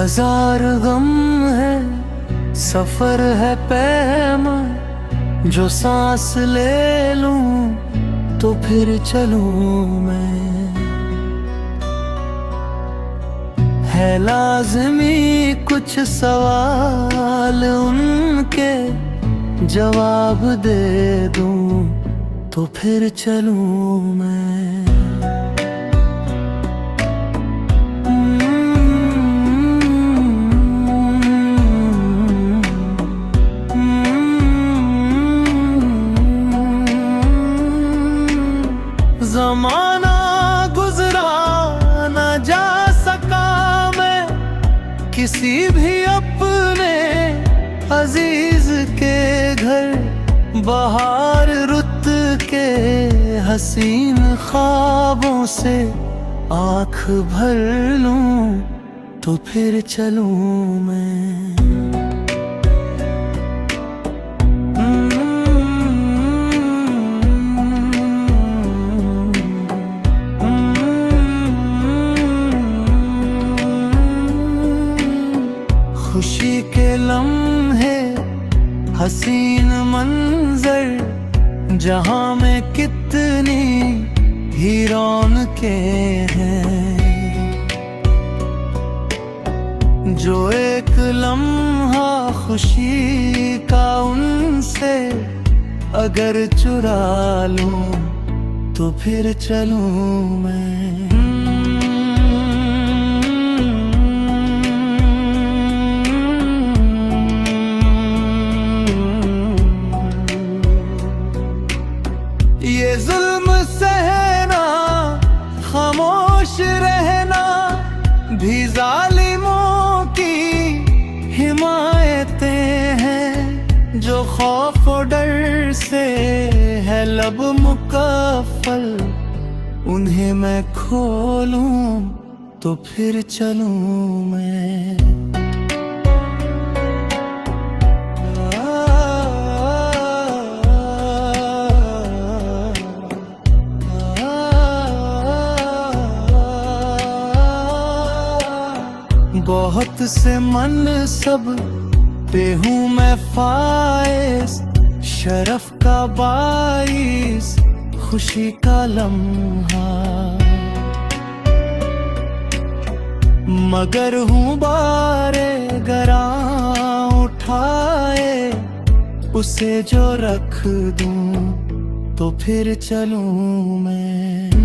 हजार गम है, सफर है पैमा, जो सांस ले लूं तो फिर चलूं मैं। है लाज़मी कुछ सवाल, उनके जवाब दे दूं तो फिर चलूं मैं। ज़माना गुज़रा न जा सका मैं किसी भी अपने अजीज के घर। बहार रुत के हसीन ख्वाबों से आँख भर लूं तो फिर चलूं मैं। खुशी के लम्हे, हसीन मंजर, जहां में कितनी ही रौनकें हैं। जो एक लम्हा खुशी का उनसे अगर चुरा लूं तो फिर चलूं मैं। ये जुल्म सहना, खामोश रहना भी जालिमों की हिमायतें हैं। जो खौफ और डर से है लब मुकफ्फल, उन्हें मैं खोलूं तो फिर चलूं मैं। बहुत से मन सब पे हूँ मैं फाइज, शरफ का बाइस खुशी का लम्हा। मगर हूँ बारे गरा उठाए, उसे जो रख दूं तो फिर चलूं मैं।